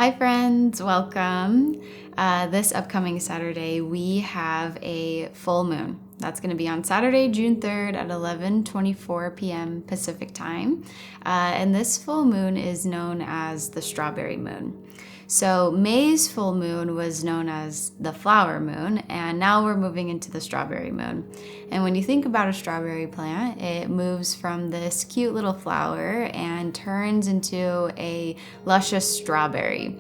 Hi friends, welcome. This upcoming Saturday, we have a full moon. That's going to be on Saturday, June 3rd at 11:24 p.m. Pacific time. And this full moon is known as the strawberry moon. So May's full moon was known as the flower moon, and now we're moving into the strawberry moon. And when you think about a strawberry plant, it moves from this cute little flower and turns into a luscious strawberry.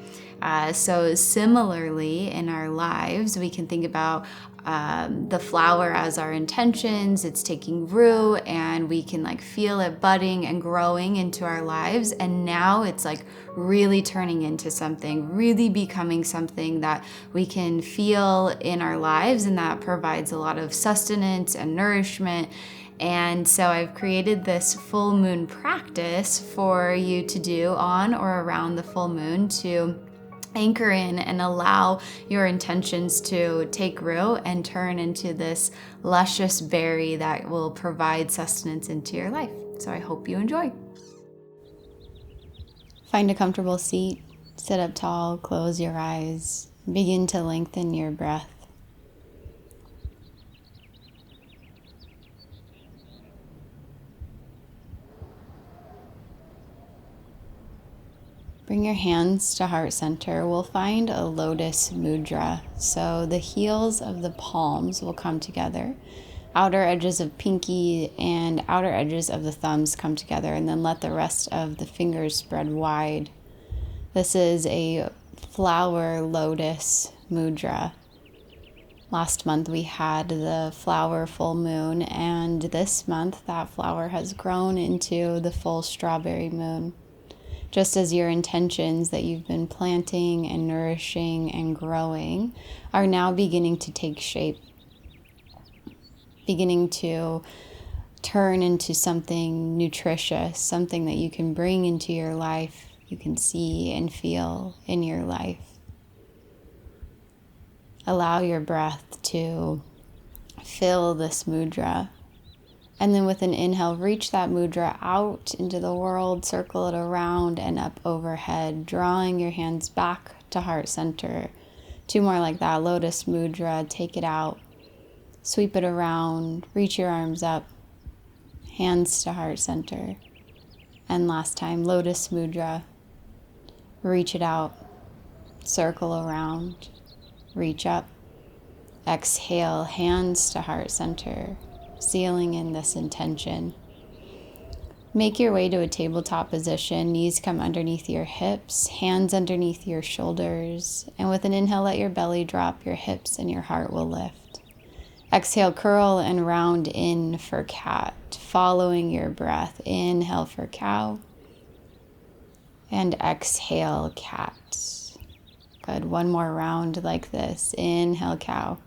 So similarly, in our lives, we can think about the flower as our intentions. It's taking root, and we can feel it budding and growing into our lives. And now it's really turning into something, really becoming something that we can feel in our lives, and that provides a lot of sustenance and nourishment. And so I've created this full moon practice for you to do on or around the full moon to anchor in and allow your intentions to take root and turn into this luscious berry that will provide sustenance into your life. So I hope you enjoy. Find a comfortable seat, sit up tall, close your eyes, begin to lengthen your breath. Bring your hands to heart center. We'll find a lotus mudra. So the heels of the palms will come together. Outer edges of pinky and outer edges of the thumbs come together, and then let the rest of the fingers spread wide. This is a flower lotus mudra. Last month we had the flower full moon, and this month that flower has grown into the full strawberry moon. Just as your intentions that you've been planting and nourishing and growing are now beginning to take shape, beginning to turn into something nutritious, something that you can bring into your life, you can see and feel in your life. Allow your breath to fill this mudra. And then with an inhale, reach that mudra out into the world, circle it around and up overhead, drawing your hands back to heart center. 2 more like that. Lotus mudra, take it out, sweep it around, reach your arms up, hands to heart center. And last time, lotus mudra, reach it out, circle around, reach up. Exhale, hands to heart center, sealing in this intention. Make your way to a tabletop position. Knees come underneath your hips, hands underneath your shoulders. And with an inhale, let your belly drop, your hips and your heart will lift. Exhale, curl and round in for cat, following your breath. Inhale for cow. And exhale, cat. Good. One more round like this. Inhale, cow.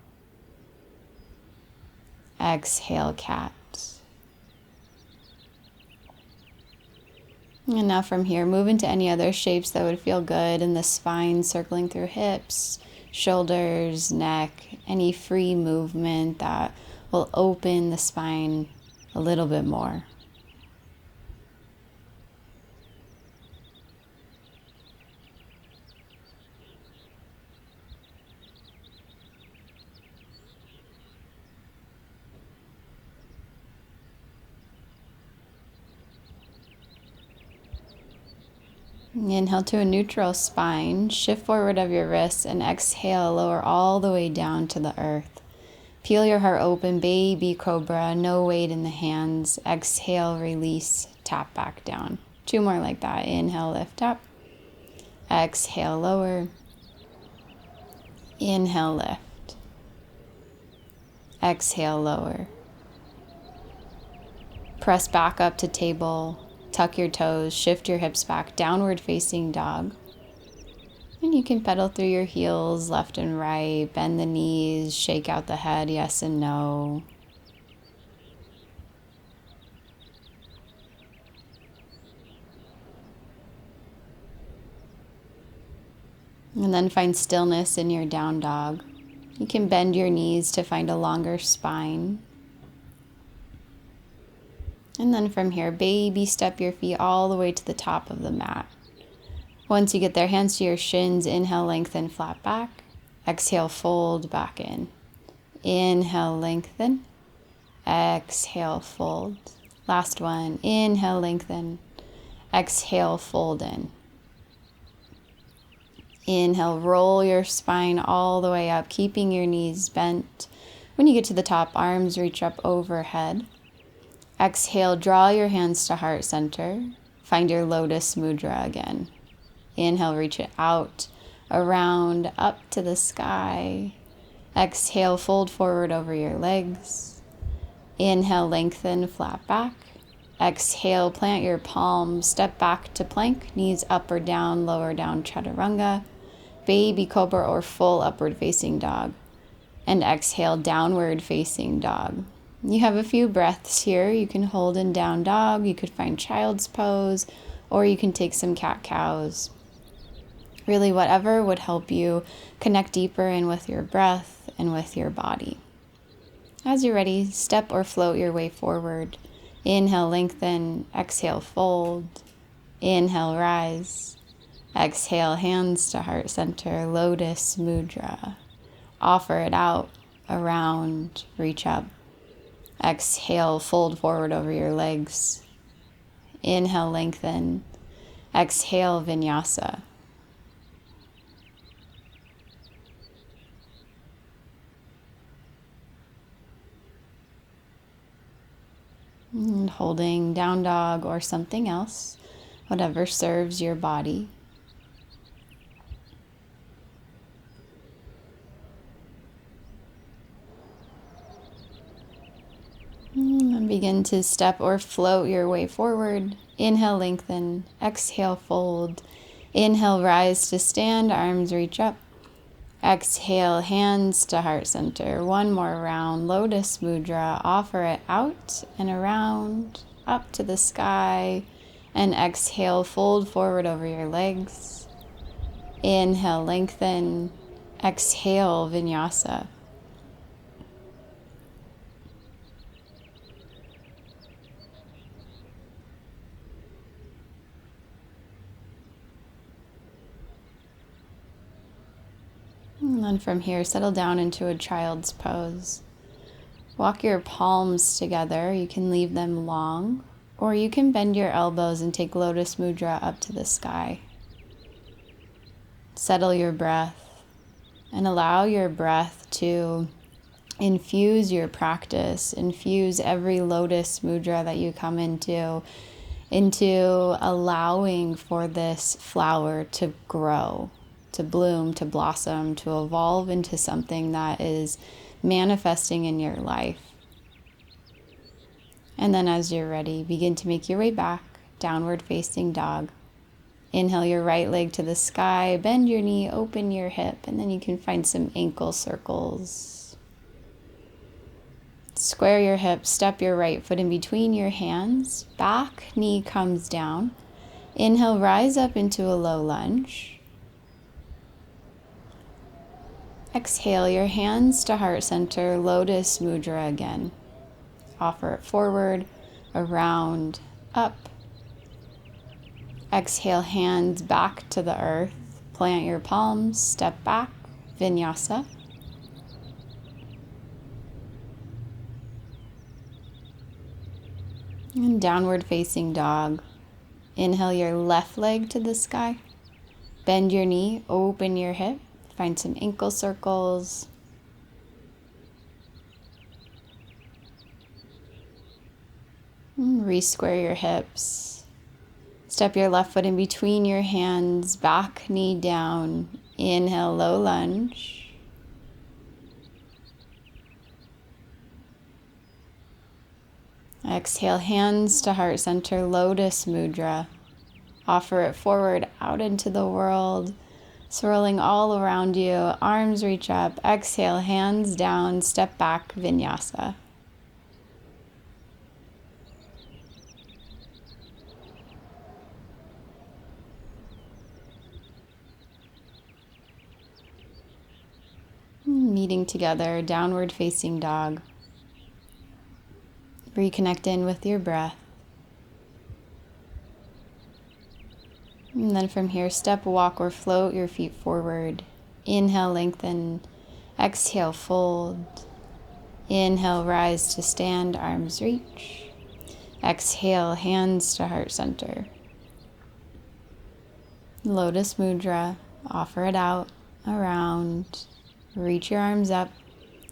Exhale, cat. And now from here, move into any other shapes that would feel good in the spine, circling through hips, shoulders, neck, any free movement that will open the spine a little bit more. Inhale to a neutral spine, shift forward of your wrists, and exhale, lower all the way down to the earth. Peel your heart open, baby cobra, no weight in the hands. Exhale, release, tap back down. 2 more like that. Inhale, lift up. Exhale, lower. Inhale, lift. Exhale, lower. Press back up to table. Tuck your toes, shift your hips back, downward facing dog. And you can pedal through your heels left and right, bend the knees, shake out the head, yes and no. And then find stillness in your down dog. You can bend your knees to find a longer spine. And then from here, baby step your feet all the way to the top of the mat. Once you get there, hands to your shins. Inhale, lengthen, flat back. Exhale, fold back in. Inhale, lengthen. Exhale, fold. Last one. Inhale, lengthen. Exhale, fold in. Inhale, roll your spine all the way up, keeping your knees bent. When you get to the top, arms reach up overhead. Exhale, draw your hands to heart center. Find your lotus mudra again. Inhale, reach it out, around, up to the sky. Exhale, fold forward over your legs. Inhale, lengthen, flat back. Exhale, plant your palms, step back to plank, knees up or down, lower down, chaturanga. Baby cobra or full upward facing dog. And exhale, downward facing dog. You have a few breaths here. You can hold in down dog, you could find child's pose, or you can take some cat-cows. Really, whatever would help you connect deeper in with your breath and with your body. As you're ready, step or float your way forward. Inhale, lengthen. Exhale, fold. Inhale, rise. Exhale, hands to heart center, lotus mudra. Offer it out, around, reach up. Exhale, fold forward over your legs. Inhale, lengthen. Exhale, vinyasa. And holding down dog or something else, whatever serves your body. And begin to step or float your way forward. Inhale, lengthen. Exhale, fold. Inhale, rise to stand, arms reach up. Exhale, hands to heart center. One more round, lotus mudra. Offer it out and around, up to the sky. And exhale, fold forward over your legs. Inhale, lengthen. Exhale, vinyasa. And then from here, settle down into a child's pose. Walk your palms together. You can leave them long, or you can bend your elbows and take lotus mudra up to the sky. Settle your breath and allow your breath to infuse your practice, infuse every lotus mudra that you come into allowing for this flower to grow, to bloom, to blossom, to evolve into something that is manifesting in your life. And then as you're ready, begin to make your way back, downward facing dog. Inhale your right leg to the sky, bend your knee, open your hip, and then you can find some ankle circles. Square your hips, step your right foot in between your hands, back knee comes down. Inhale, rise up into a low lunge. Exhale your hands to heart center, lotus mudra again. Offer it forward, around, up. Exhale, hands back to the earth. Plant your palms, step back, vinyasa. And downward facing dog. Inhale your left leg to the sky. Bend your knee, open your hip. Find some ankle circles. And re-square your hips. Step your left foot in between your hands, back knee down. Inhale, low lunge. Exhale, hands to heart center, lotus mudra. Offer it forward out into the world. Swirling all around you, arms reach up, exhale, hands down, step back, vinyasa. Meeting together, downward facing dog. Reconnect in with your breath. And then from here, step, walk, or float your feet forward. Inhale, lengthen. Exhale, fold. Inhale, rise to stand, arms reach. Exhale, hands to heart center. Lotus Mudra, offer it out, around. Reach your arms up.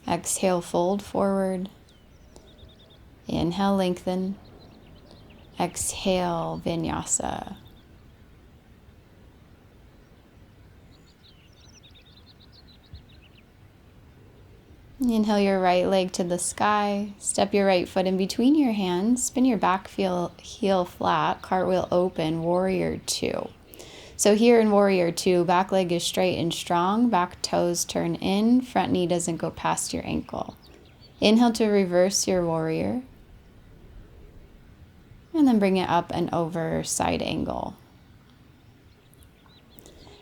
Exhale, fold forward. Inhale, lengthen. Exhale, Vinyasa. Inhale your right leg to the sky. Step your right foot in between your hands. Spin your back heel flat. Cartwheel open. Warrior two. So here in Warrior two, back leg is straight and strong. Back toes turn in. Front knee doesn't go past your ankle. Inhale to reverse your warrior. And then bring it up and over, side angle.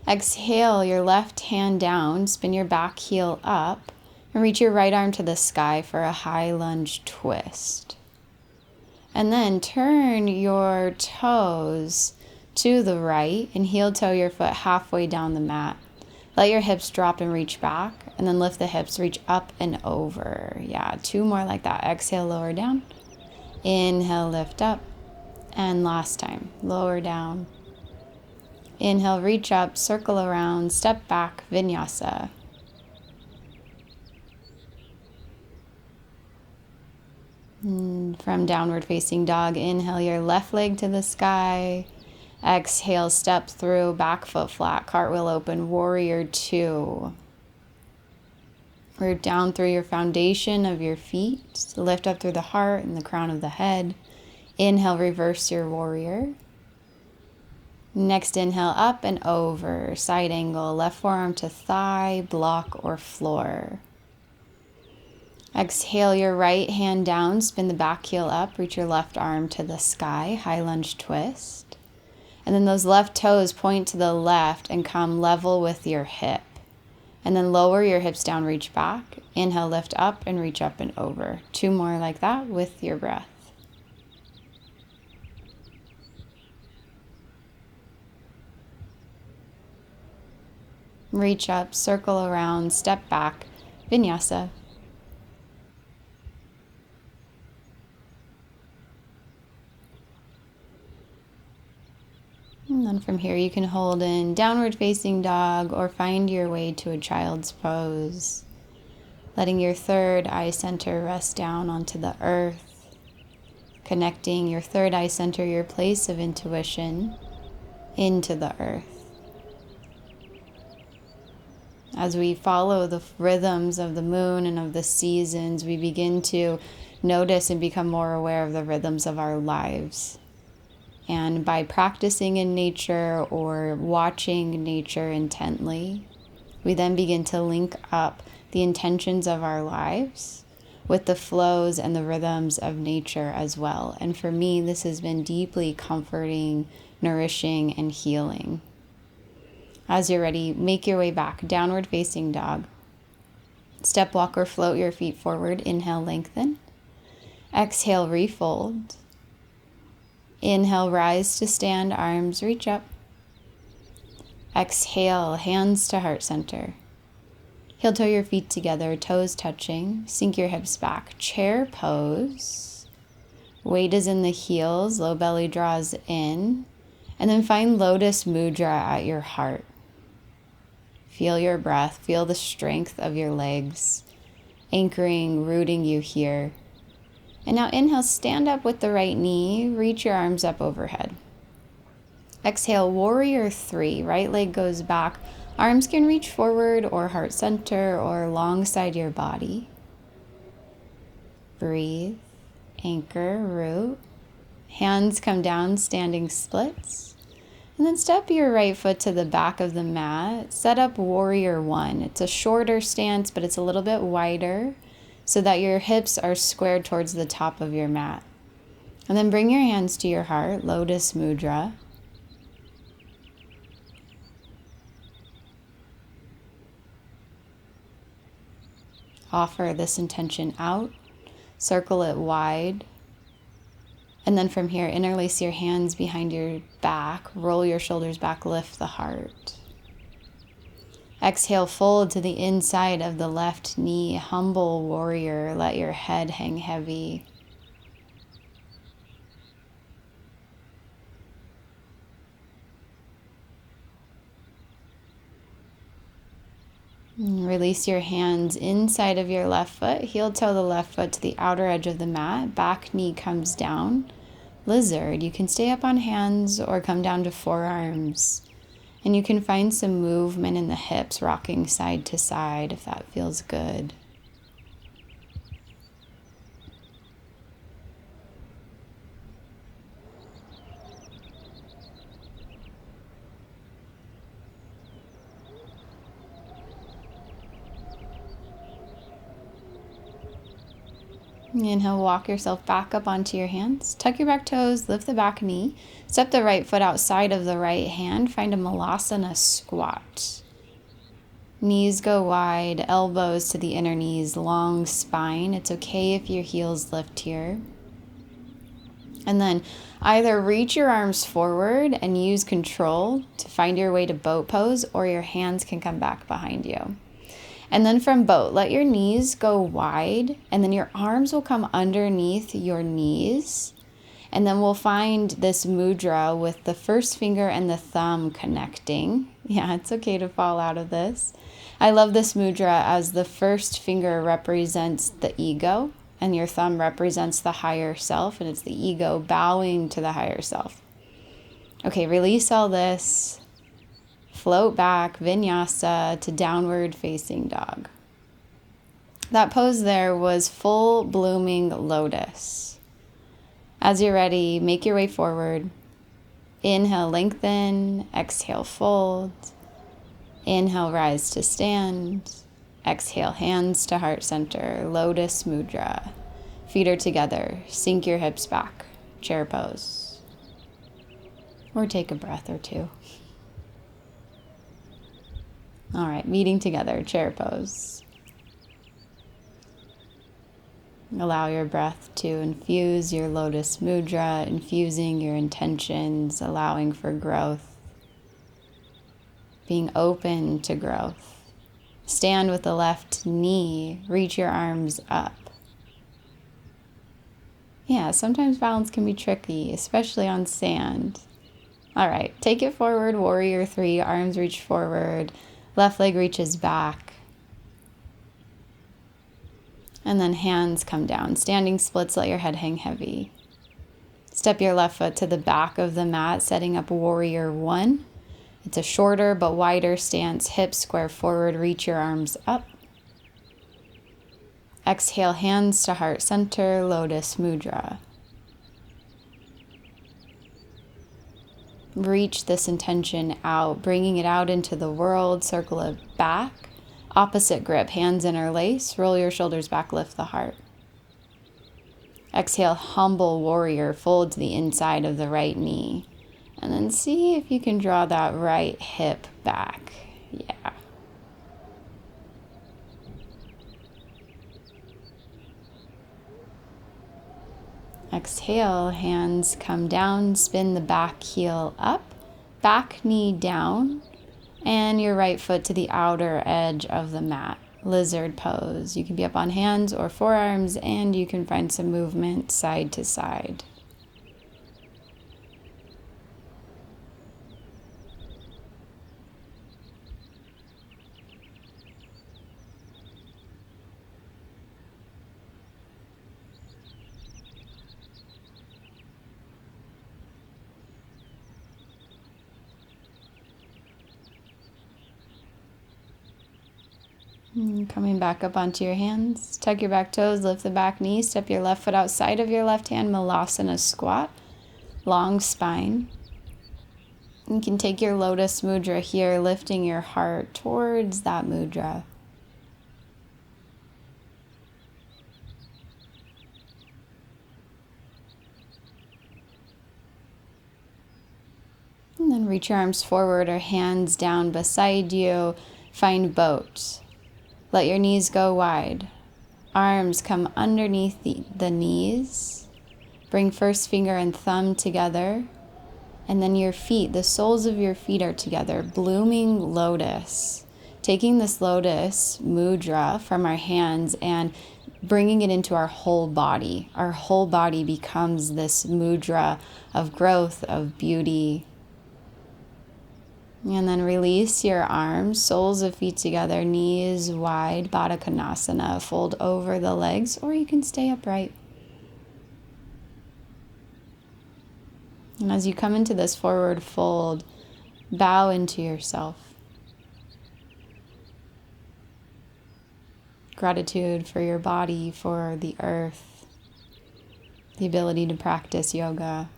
Exhale your left hand down. Spin your back heel up. And reach your right arm to the sky for a high lunge twist. And then turn your toes to the right and heel toe your foot halfway down the mat. Let your hips drop and reach back, and then lift the hips, reach up and over. Yeah, 2 more like that. Exhale, lower down. Inhale, lift up. And last time, lower down. Inhale, reach up, circle around, step back, Vinyasa. From downward facing dog, inhale your left leg to the sky. Exhale, step through, back foot flat, cartwheel open, warrior two. Root down through your foundation of your feet. Lift up through the heart and the crown of the head. Inhale, reverse your warrior. Next inhale, up and over, side angle, left forearm to thigh, block or floor. Exhale your right hand down, spin the back heel up, reach your left arm to the sky, high lunge twist. And then those left toes point to the left and come level with your hip. And then lower your hips down, reach back. Inhale, lift up and reach up and over. 2 more like that with your breath. Reach up, circle around, step back, Vinyasa. And then from here you can hold in downward facing dog or find your way to a child's pose. Letting your third eye center rest down onto the earth. Connecting your third eye center, your place of intuition, into the earth. As we follow the rhythms of the moon and of the seasons, we begin to notice and become more aware of the rhythms of our lives. And by practicing in nature or watching nature intently, we then begin to link up the intentions of our lives with the flows and the rhythms of nature as well. And for me, this has been deeply comforting, nourishing, and healing. As you're ready, make your way back, downward facing dog. Step, walk, or float your feet forward. Inhale, lengthen. Exhale, refold. Inhale, rise to stand, arms reach up. Exhale, hands to heart center. Heel toe your feet together, toes touching. Sink your hips back. Chair pose. Weight is in the heels, low belly draws in. And then find Lotus Mudra at your heart. Feel your breath, feel the strength of your legs, anchoring, rooting you here. And now inhale, stand up with the right knee, reach your arms up overhead. Exhale, warrior three, right leg goes back. Arms can reach forward or heart center or alongside your body. Breathe, anchor, root. Hands come down, standing splits. And then step your right foot to the back of the mat. Set up warrior one. It's a shorter stance, but it's a little bit wider so that your hips are squared towards the top of your mat. And then bring your hands to your heart, Lotus Mudra. Offer this intention out. Circle it wide. And then from here, interlace your hands behind your back, roll your shoulders back, lift the heart. Exhale, fold to the inside of the left knee, humble warrior, let your head hang heavy. Release your hands inside of your left foot, heel toe the left foot to the outer edge of the mat, back knee comes down. Lizard, you can stay up on hands or come down to forearms. And you can find some movement in the hips, rocking side to side if that feels good. Inhale, walk yourself back up onto your hands. Tuck your back toes, lift the back knee. Step the right foot outside of the right hand. Find a Malasana squat. Knees go wide, elbows to the inner knees, long spine. It's okay if your heels lift here. And then either reach your arms forward and use control to find your way to boat pose, or your hands can come back behind you. And then from boat, let your knees go wide, and then your arms will come underneath your knees. And then we'll find this mudra with the first finger and the thumb connecting. Yeah, it's okay to fall out of this. I love this mudra as the first finger represents the ego, and your thumb represents the higher self, and it's the ego bowing to the higher self. Okay, release all this. Float back, vinyasa, to downward facing dog. That pose there was full blooming lotus. As you're ready, make your way forward. Inhale, lengthen. Exhale, fold. Inhale, rise to stand. Exhale, hands to heart center, lotus mudra. Feet are together. Sink your hips back. Chair pose. Or take a breath or two. All right, meeting together, chair pose. Allow your breath to infuse your lotus mudra, infusing your intentions, allowing for growth, being open to growth. Stand with the left knee, reach your arms up. Yeah, sometimes balance can be tricky, especially on sand. All right, take it forward, warrior three, arms reach forward. Left leg reaches back. And then hands come down. Standing splits, let your head hang heavy. Step your left foot to the back of the mat, setting up warrior one. It's a shorter but wider stance. Hips square forward, reach your arms up. Exhale, hands to heart center, lotus mudra. Reach this intention out, bringing it out into the world. Circle it back. Opposite grip, hands interlace. Roll your shoulders back, lift the heart. Exhale, humble warrior. Fold to the inside of the right knee. And then see if you can draw that right hip back. Yeah. Exhale, hands come down, spin the back heel up, back knee down, and your right foot to the outer edge of the mat. Lizard pose. You can be up on hands or forearms, and you can find some movement side to side. Coming back up onto your hands. Tuck your back toes, lift the back knee, step your left foot outside of your left hand, Malasana squat, long spine. You can take your lotus mudra here, lifting your heart towards that mudra. And then reach your arms forward or hands down beside you. Find boat. Let your knees go wide. Arms come underneath the knees. Bring first finger and thumb together, and then your feet, the soles of your feet are together, blooming lotus. Taking this lotus mudra from our hands and bringing it into our whole body. Our whole body becomes this mudra of growth, of beauty. And then release your arms, soles of feet together, knees wide, Baddha Konasana. Fold over the legs, or you can stay upright. And as you come into this forward fold, bow into yourself. Gratitude for your body, for the earth, the ability to practice yoga.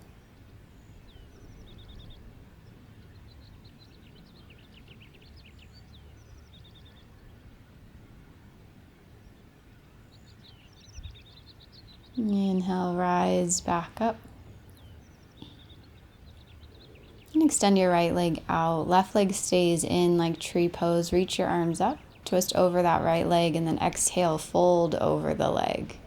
Inhale, rise back up. And extend your right leg out. Left leg stays in like tree pose. Reach your arms up. Twist over that right leg, and then exhale, fold over the leg.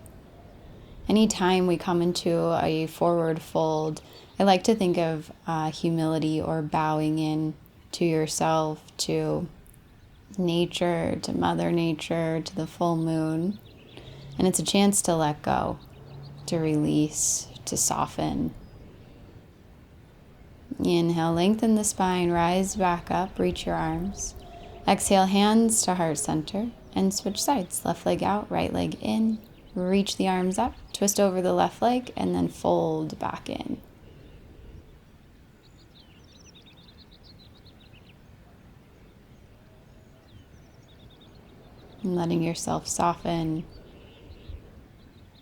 Anytime we come into a forward fold, I like to think of humility or bowing in to yourself, to nature, to Mother Nature, to the full moon. And it's a chance to let go, to release, to soften. Inhale, lengthen the spine, rise back up, reach your arms. Exhale, hands to heart center, and switch sides. Left leg out, right leg in. Reach the arms up, twist over the left leg, and then fold back in. And letting yourself soften.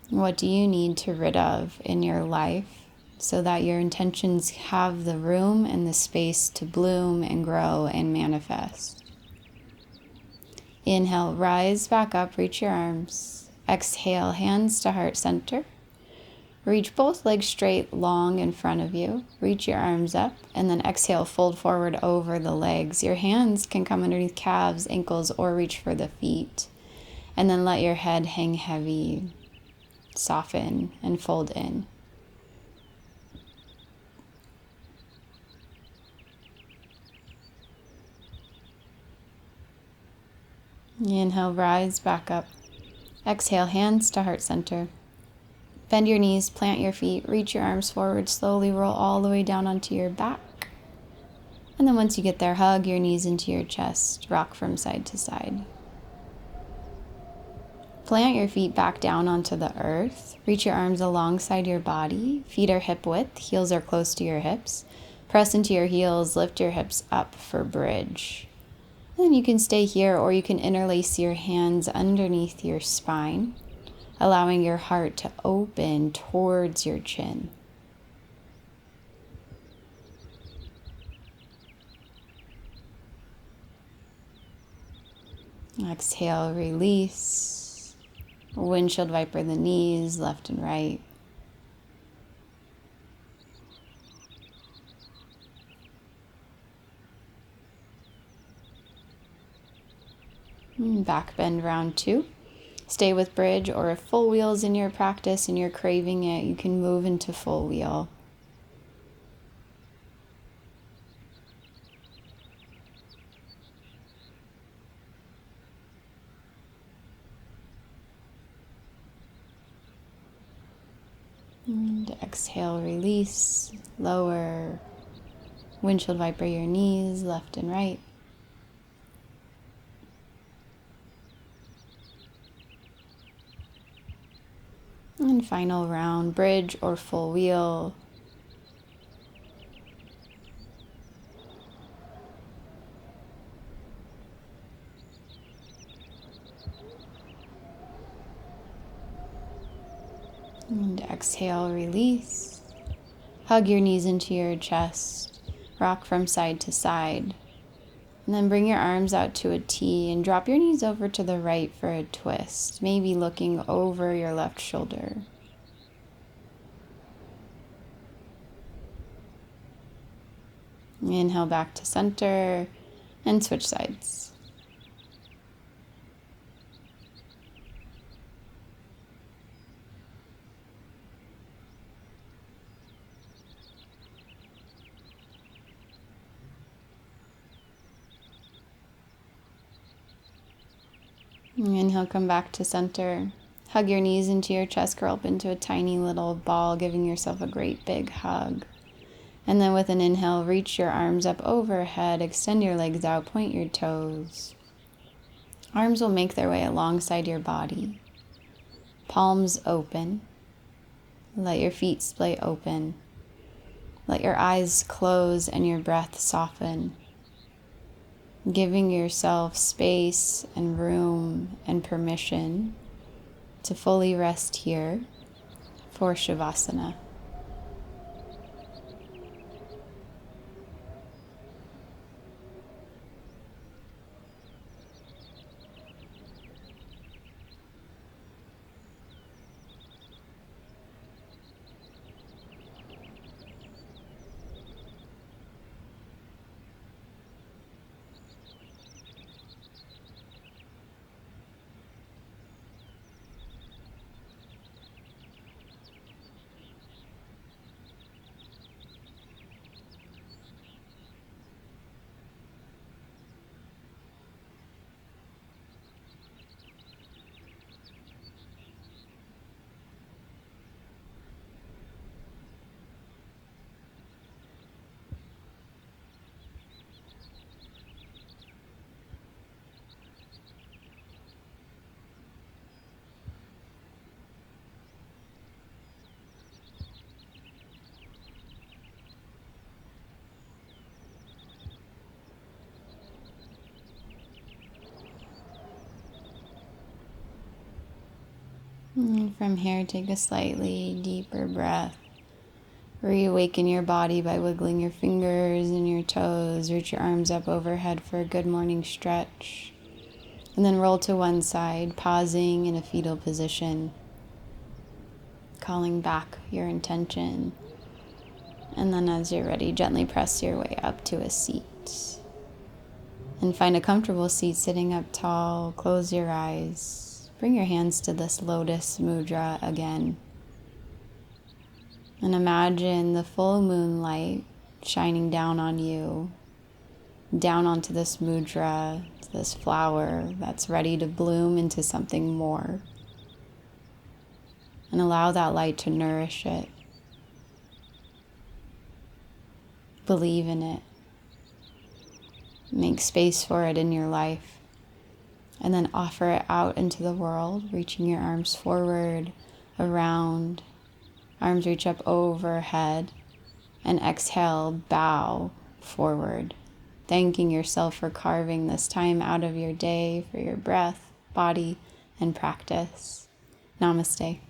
What do you need to rid of in your life so that your intentions have the room and the space to bloom and grow and manifest? Inhale, rise back up, reach your arms. Exhale, hands to heart center. Reach both legs straight, long in front of you. Reach your arms up, and then exhale, fold forward over the legs. Your hands can come underneath calves, ankles, or reach for the feet. And then let your head hang heavy, soften, and fold in. Inhale, rise back up. Exhale, hands to heart center. Bend your knees, plant your feet, reach your arms forward, slowly roll all the way down onto your back. And then once you get there, hug your knees into your chest, rock from side to side. Plant your feet back down onto the earth. Reach your arms alongside your body. Feet are hip width, heels are close to your hips. Press into your heels, lift your hips up for bridge. Then you can stay here, or you can interlace your hands underneath your spine, allowing your heart to open towards your chin. Exhale, release. Windshield wiper the knees, left and right. Back bend round 2. Stay with bridge, or if full wheel's in your practice and you're craving it, you can move into full wheel. And exhale, release, lower. Windshield wiper your knees, left and right. And final round, bridge or full wheel. And exhale, release. Hug your knees into your chest. Rock from side to side. And then bring your arms out to a T and drop your knees over to the right for a twist, maybe looking over your left shoulder. Inhale back to center and switch sides. Inhale, come back to center. Hug your knees into your chest, curl up into a tiny little ball, giving yourself a great big hug. And then with an inhale, reach your arms up overhead, extend your legs out, point your toes. Arms will make their way alongside your body. Palms open. Let your feet splay open. Let your eyes close and your breath soften. Giving yourself space and room and permission to fully rest here for Shavasana. And from here, take a slightly deeper breath. Reawaken your body by wiggling your fingers and your toes. Reach your arms up overhead for a good morning stretch. And then roll to one side, pausing in a fetal position. Calling back your intention. And then as you're ready, gently press your way up to a seat. And find a comfortable seat sitting up tall. Close your eyes. Bring your hands to this lotus mudra again. And imagine the full moonlight shining down on you, down onto this mudra, this flower that's ready to bloom into something more. And allow that light to nourish it. Believe in it. Make space for it in your life. And then offer it out into the world, reaching your arms forward, around. Arms reach up overhead. And exhale, bow forward. Thanking yourself for carving this time out of your day for your breath, body, and practice. Namaste.